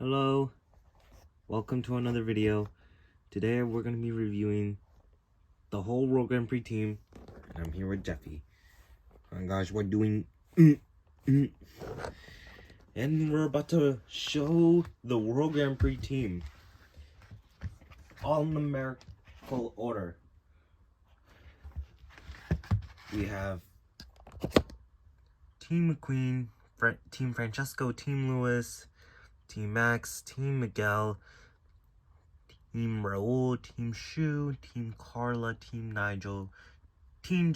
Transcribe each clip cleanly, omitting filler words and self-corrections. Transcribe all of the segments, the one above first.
Hello, welcome to another video. Today we're going to be reviewing the whole World Grand Prix team, and I'm here with Jeffy. And guys, we're doing and we're about to show the World Grand Prix team all in numerical order. We have Team McQueen, Team Francesco, Team Lewis, Team Max, Team Miguel, Team Raul, Team Shu, Team Carla, Team Nigel, Team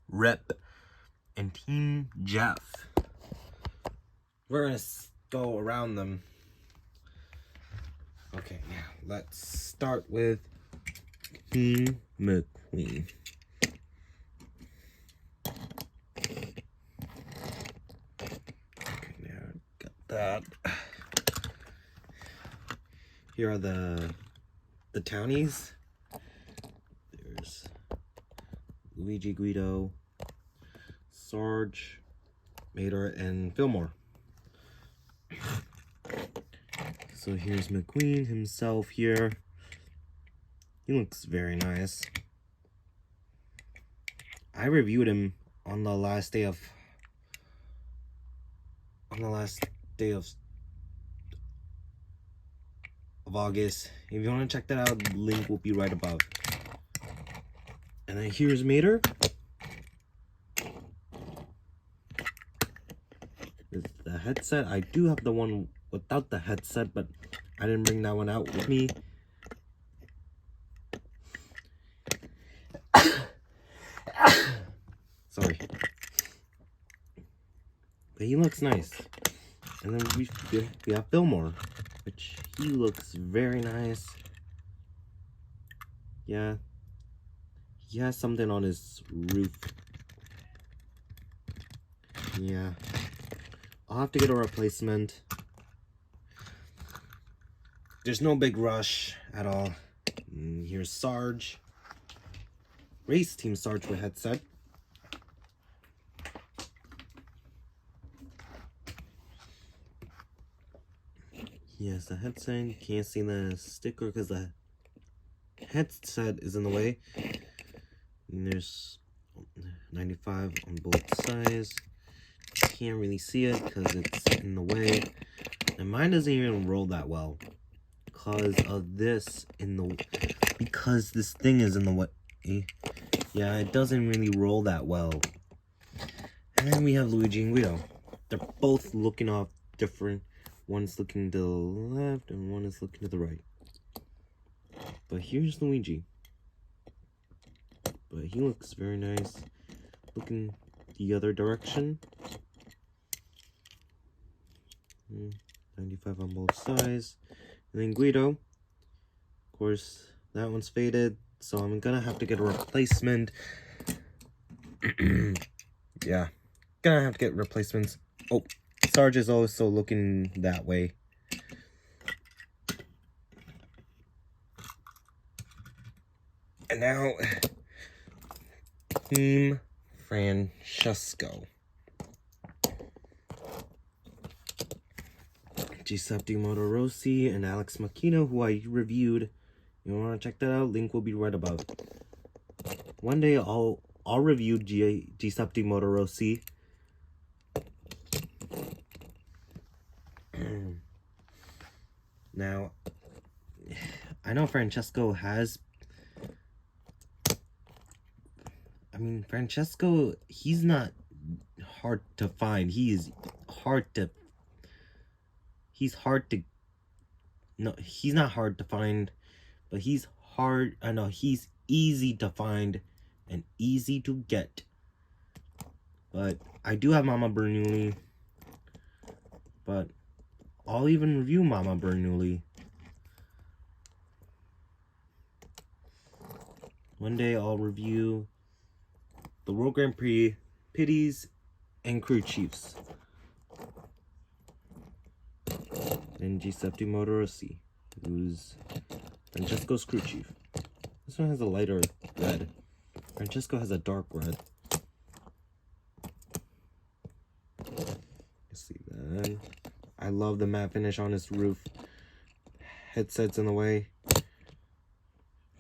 Rep, and Team Jeff. We're gonna go around them. Okay, yeah, let's start with Team McQueen. Okay, now got that. Here are the townies. There's Luigi, Guido, Sarge, Mater, and Fillmore. So here's McQueen himself here. He looks very nice. I reviewed him on the last day of August. If you want to check that out, the link will be right above. And then here's Mater. With the headset. I do have the one without the headset, but I didn't bring that one out with me. Sorry. But he looks nice. And then we have Fillmore, which he looks very nice. Yeah. He has something on his roof. Yeah. I'll have to get a replacement. There's no big rush at all. And here's Sarge. Race Team Sarge with headset. He has the headset. You can't see the sticker because the headset is in the way. And there's 95 on both sides. Can't really see it because it's in the way. And mine doesn't even roll that well because of this because this thing is in the way. Yeah, it doesn't really roll that well. And then we have Luigi and Guido. They're both looking off different. One's looking to the left and one is looking to the right. But here's Luigi. But he looks very nice. Looking the other direction. 95 on both sides. And then Guido. Of course, that one's faded. So I'm gonna have to get a replacement. Yeah. Gonna have to get replacements. Oh, Sarge is also looking that way. And now, Team Francesco. Giuseppe Motorosi and Alex Macchino, who I reviewed. You want to check that out? Link will be right above. One day I'll review Giuseppe Motorosi. Now, I know Francesco has. I mean, Francesco, he's not hard to find. He's no, he's not hard to find, but he's he's easy to find and easy to get. But I do have Mama Bernoulli, but I'll even review Mama Bernoulli. One day I'll review the World Grand Prix Pitties and Crew Chiefs. And Giuseppe Motorosi, who's Francesco's crew chief. This one has a lighter red. Francesco has a dark red. Let's see then. I I love the matte finish on his roof. Headset's in the way.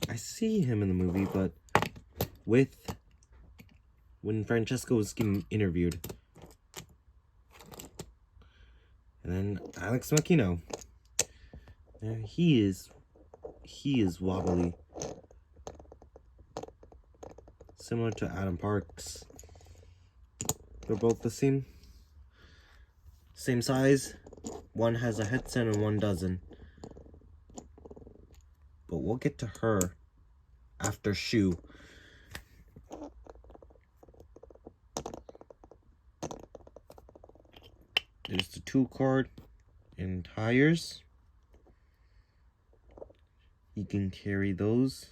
I see him in the movie, but when Francesco was getting interviewed. And then Alex Macchino. He is wobbly. Similar to Adam Parks. They're both the same size. One has a headset and one doesn't. But we'll get to her after Shoe. There's the 2 card and tires. He can carry those.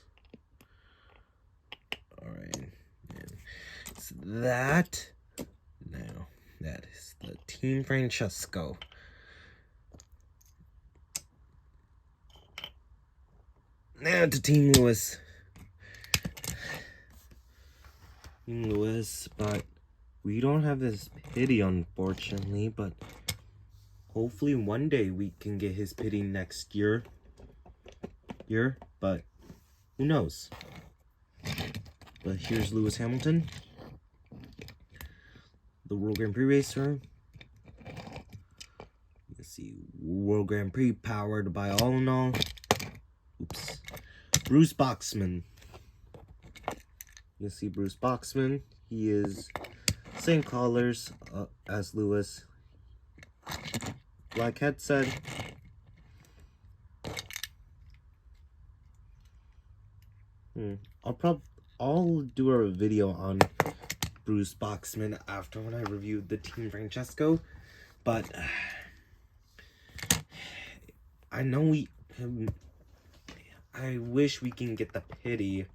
Alright. So that. Now, that is the Team Francesco. Now to Team Lewis. Team Lewis, but we don't have this pity, unfortunately, but hopefully one day we can get his pity next year, but who knows. But here's Lewis Hamilton, the World Grand Prix racer. Let's see, World Grand Prix powered by All in All. Oops. Bruce Boxman. You see Bruce Boxman. He is same colors as Lewis. Black headset. I'll do a video on Bruce Boxman after when I reviewed the Team Francesco, but I know I wish we can get the pity.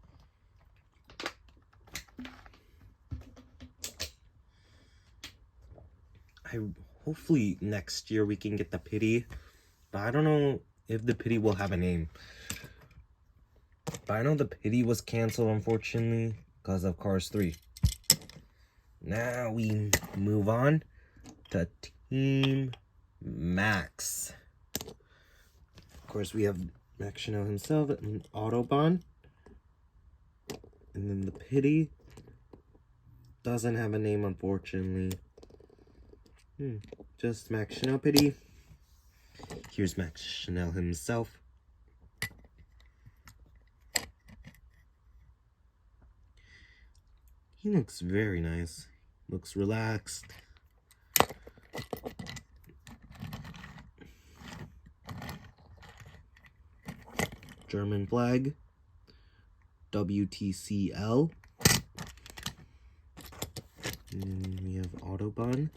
Hopefully next year we can get the pity, but I don't know if the pity will have a name. But I know the pity was canceled, unfortunately, because of Cars 3. Now we move on to Team Max. Of course, we have Max Chanel himself and Autobahn. And then the pity doesn't have a name, unfortunately. Just Max Chanel pity. Here's Max Chanel himself. He looks very nice. Looks relaxed. German flag. WTCL. And we have Autobahn.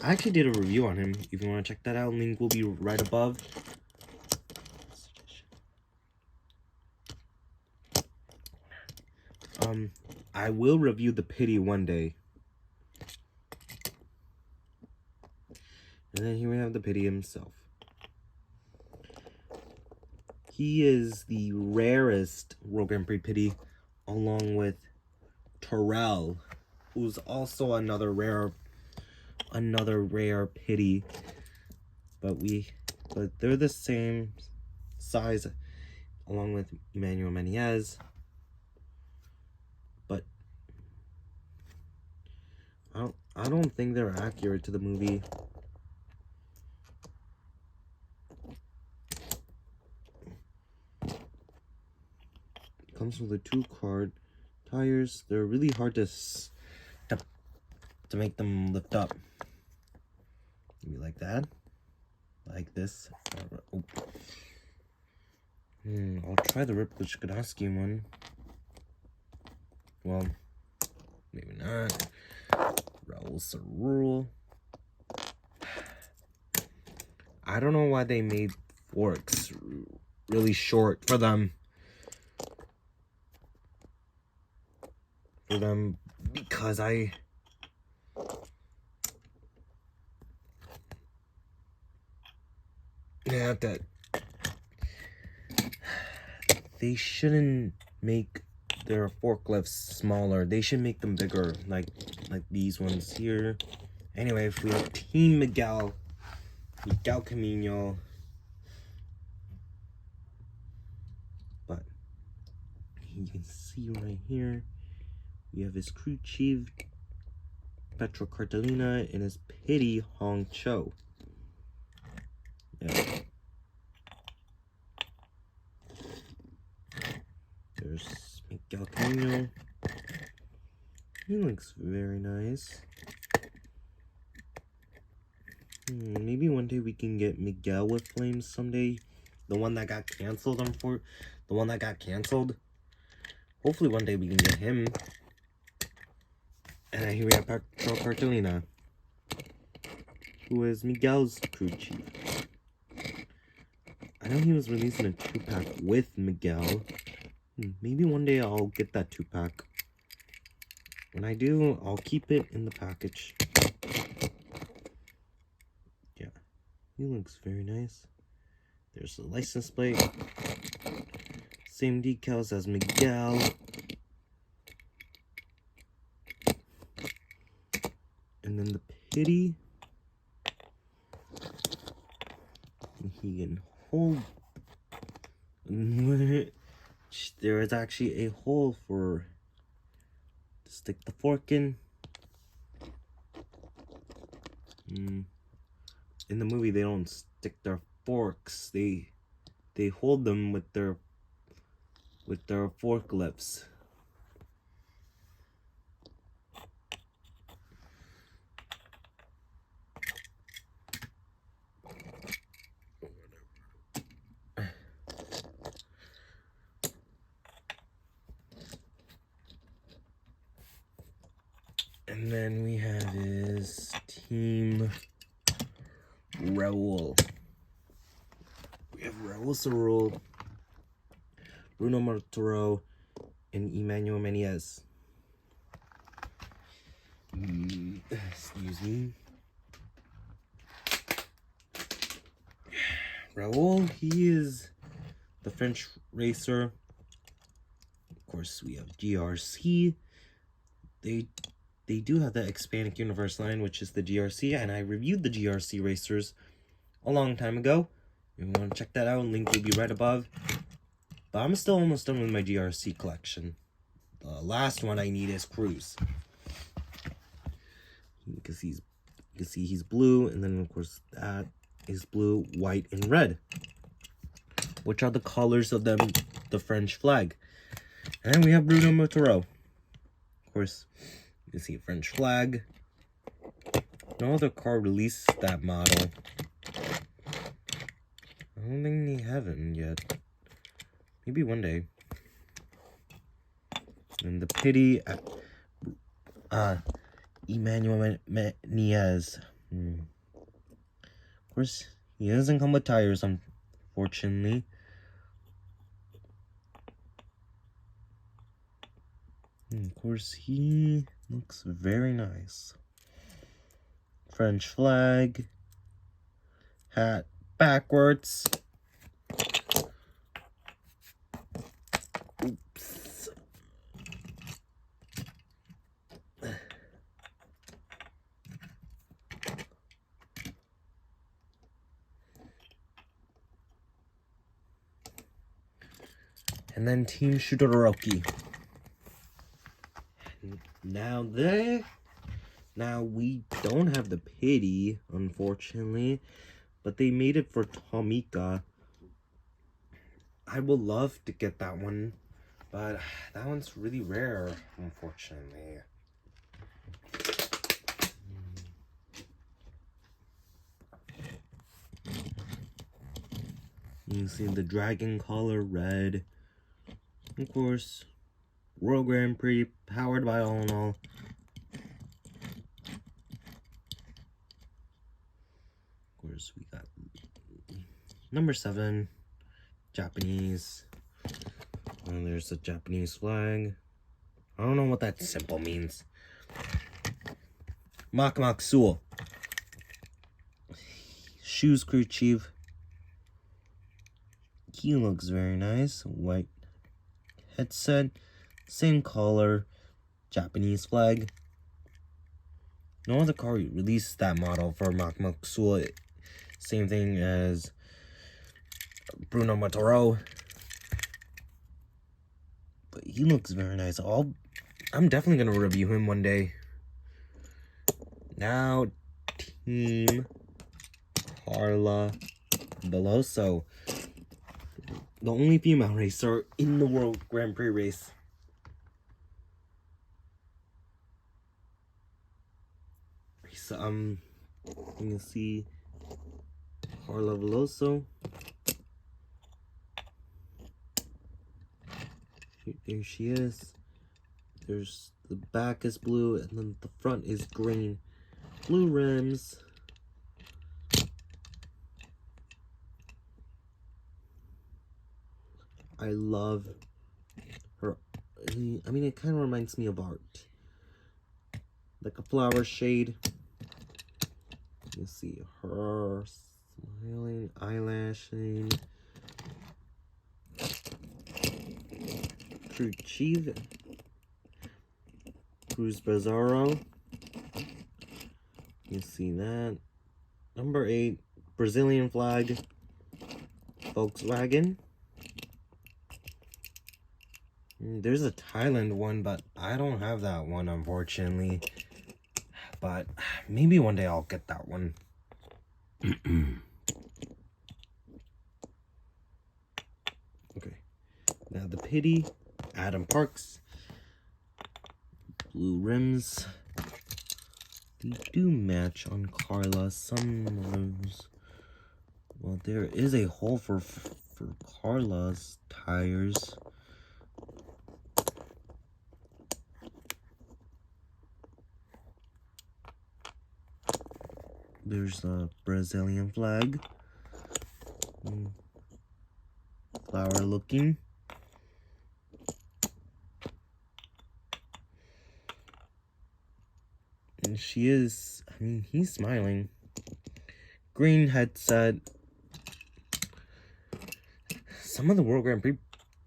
I actually did a review on him. If you want to check that out, link will be right above. I will review the pity one day. And then here we have the pity himself. He is the rarest World Grand Prix pity, along with Terrell, who's also another rare pity. But they're the same size, along with Emmanuel Menez. But I don't think they're accurate to the movie. Comes with a 2-card tires. They're really hard to make them lift up. Maybe like that, like this. Oh. I'll try the Riplich Godowski one. Well, maybe not. Raul Cerul. I don't know why they made forks really short for them. Because that they shouldn't make their forklifts smaller. They should make them bigger, like these ones here. Anyway, if we have Team Miguel, Miguel Camino. But you can see right here, we have his crew chief, Petro Cartolina, and his pity, Hong Cho. Yeah. There's Miguel Camino. He looks very nice. Maybe one day we can get Miguel with Flames someday. The one that got canceled, Hopefully one day we can get him. And here we have Petro Cartolina, who is Miguel's crew chief. I know he was releasing a 2-pack with Miguel. Maybe one day I'll get that 2-pack. When I do, I'll keep it in the package. Yeah, he looks very nice. There's the license plate. Same decals as Miguel. And then the pity. He can hold. There is actually a hole to stick the fork in. In the movie, they don't stick their forks. They hold them with their forklifts. And then we have his team, Raul. We have Raul Cerul, Bruno Martoro, and Emmanuel Menez. Excuse me. Raul, he is the French racer. Of course, we have GRC. They do have the Hispanic Universe line, which is the GRC, and I reviewed the GRC racers a long time ago. If you want to check that out, link will be right above. But I'm still almost done with my GRC collection. The last one I need is Cruz. You can see he's blue, and then of course that is blue, white, and red, which are the colors of the French flag. And then we have Bruno Martoro. Of course, you can see a French flag. No other car released that model. I don't think they haven't yet. Maybe one day. And the pity, Emmanuel Menez. Of course, he doesn't come with tires, unfortunately. And of course, he looks very nice. French flag. Hat backwards. Oops. And then Team Shutoroki. Now we don't have the pity, unfortunately, but they made it for Tomika. I would love to get that one, but that one's really rare, unfortunately. You see the dragon color red. Of course, World Grand Prix powered by All in All. Of course, we got number 7, Japanese. And there's the Japanese flag. I don't know what that symbol means. Mak Suo. Shoes crew chief. He looks very nice. White headset. Same color. Japanese flag. No other car released that model for Mak Suo. Same thing as Bruno Matoro. But he looks very nice. I'm definitely going to review him one day. Now, Team Carla Veloso. The only female racer in the World Grand Prix race. So, you can see Carla Veloso. There she is. There's the back is blue, and then the front is green. Blue rims. I love her. I mean, it kind of reminds me of art. Like a flower shade. You see her smiling, eyelashing. Cruz Bizarro. You see that. Number 8, Brazilian flag, Volkswagen. There's a Thailand one, but I don't have that one, unfortunately. But maybe one day I'll get that one. Okay. Now the Pity, Adam Parks. Blue rims. They do match on Carla. Some rims. Well, there is a hole for Carla's tires. There's a Brazilian flag. Flower looking. And she is, I mean, he's smiling. Green headset. Some of the World Grand Prix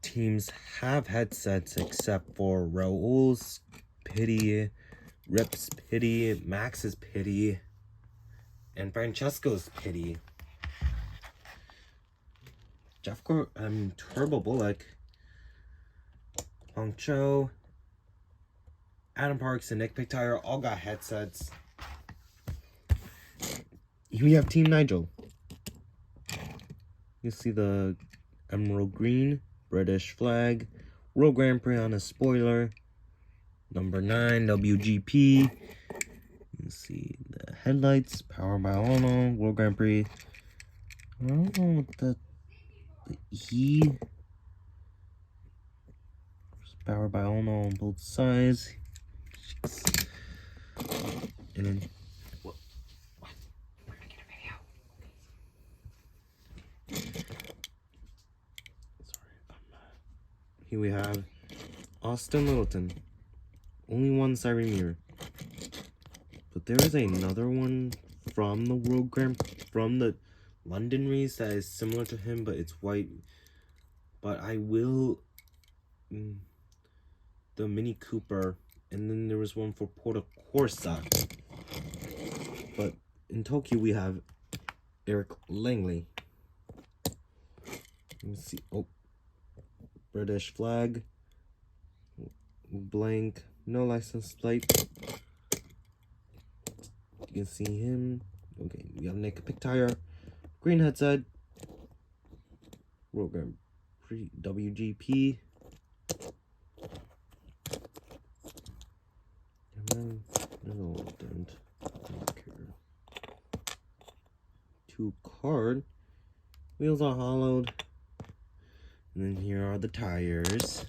teams have headsets except for Raul's Pity, Rip's Pity, Max's Pity, and Francesco's Pity. Turbo Bullock, Hong Cho, Adam Parks, and Nick Pictire all got headsets. Here we have Team Nigel. You see the emerald green, British flag, World Grand Prix on a spoiler. Number 9, WGP. You see the headlights, powered by Ono, World Grand Prix. I don't know what the E. Powered by Ono on both sides. And then here we have Austin Littleton. Only one siren mirror. But there is another one from the from the London race that is similar to him, but it's white. But I will the Mini Cooper, and then there was one for Porta Corsa. But in Tokyo we have Eric Langley. Let me see. Oh, British flag, blank, no license plate. You can see him. Okay, we got Nick Pictire, green headset, World Grand Prix WGP. And then no, don't care. 2 card. Wheels are hollowed. And then here are the tires.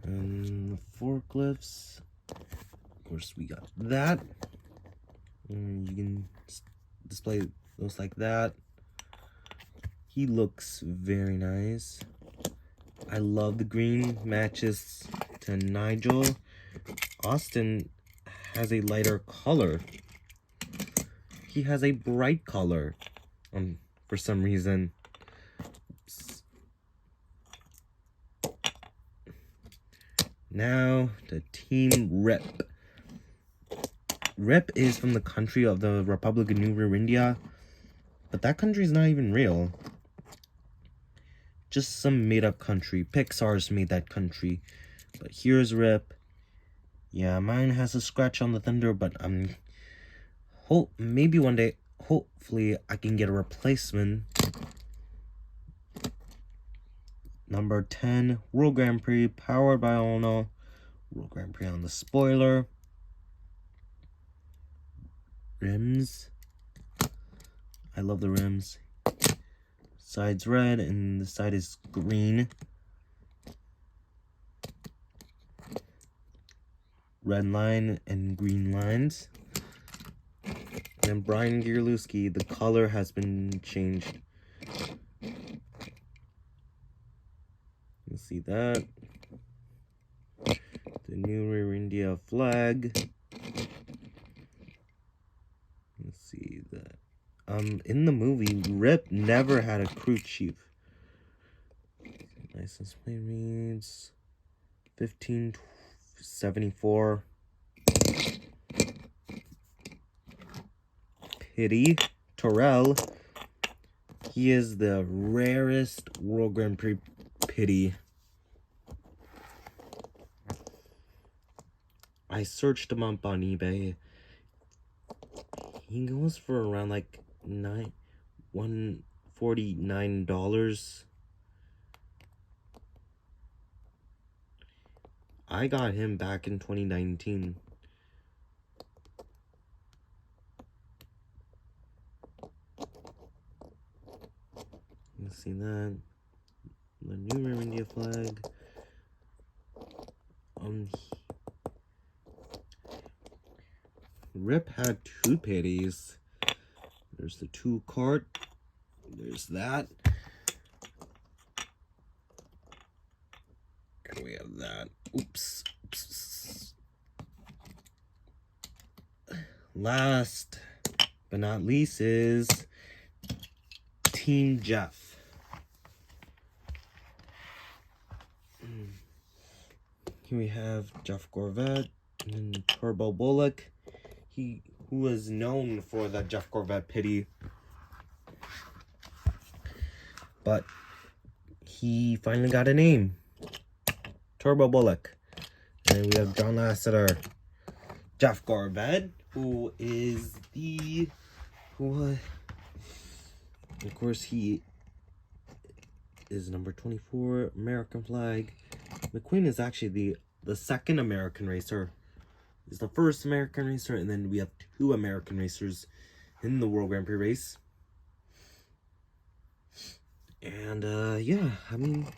And the forklifts. Of course, we got that. And you can display those like that. He looks very nice. I love the green, matches to Nigel. Austin has a lighter color. He has a bright color for some reason. Oops. Now the Team Rip. Rip is from the country of the Republic of New India. But that country's not even real. Just some made-up country. Pixar's made that country. But here's Rip. Yeah, mine has a scratch on the thunder, but maybe one day, hopefully, I can get a replacement. Number 10, World Grand Prix, powered by Ono. World Grand Prix on the spoiler. Rims. I love the rims. Side's red and the side is green. Red line and green lines. And then Brian Gierlewski, the color has been changed. You see that. The new Rear India flag. Let's see that. In the movie, Rip never had a crew chief. License plate reads 1574. Pity Terrell. He is the rarest World Grand Prix Pity. I searched him up on eBay. He goes for around like $149. I got him back in 2019. You see that? The new Rear India flag. Rip had two pities. There's the 2 cart. There's that. And we have that. Oops. Last but not least is Team Jeff. Here we have Jeff Corvette and Turbo Bullock. Who was known for the Jeff Corvette pity. But he finally got a name. Turbo Bullock. And we have John Lasseter. Jeff Corvette, who is of course he is number 24, American flag. McQueen is actually the second American racer. He's the first American racer, and then we have 2 American racers in the World Grand Prix race. And yeah, I mean,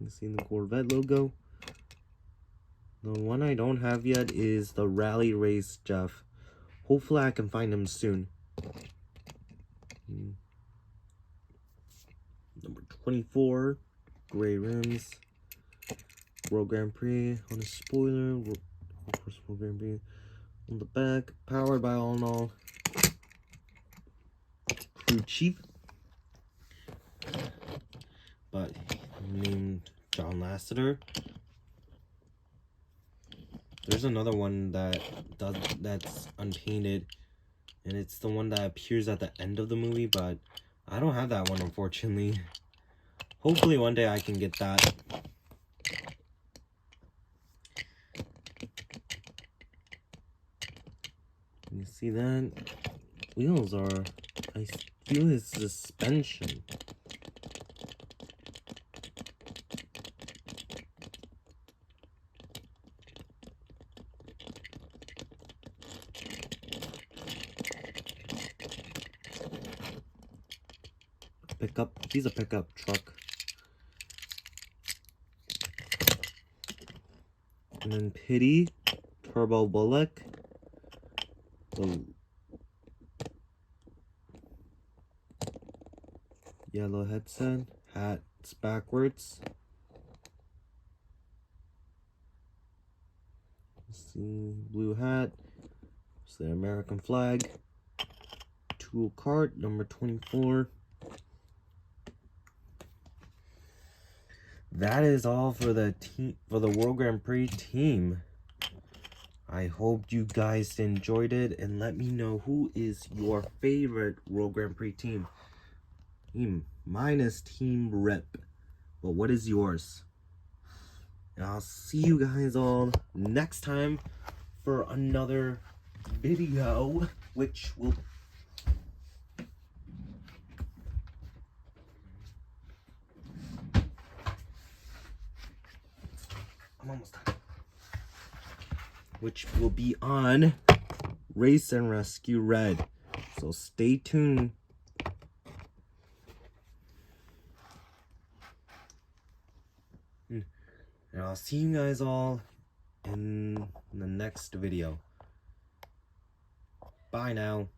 you see the Corvette logo. The one I don't have yet is the Rally Race Jeff. Hopefully I can find him soon. Number 24, gray rims. World Grand Prix on the spoiler. World Grand Prix on the back. Powered by all in all. Crew chief. But named John Lasseter. There's another one that's unpainted, and it's the one that appears at the end of the movie, but I don't have that one, unfortunately. Hopefully one day I can get that. You see that? Wheels are, I feel his suspension. He's a pickup truck. And then Pity, Turbo Bullock. The yellow headset, hat's backwards. Let's see, blue hat. It's the American flag. Tool cart, number 24. That is all for the World Grand Prix team. I hope you guys enjoyed it, and let me know who is your favorite World Grand Prix team. Mine is Team Rep, but what is yours? And I'll see you guys all next time for another video, which will... I'm almost done. Which will be on Race and Rescue Red. So stay tuned. And I'll see you guys all in the next video. Bye now.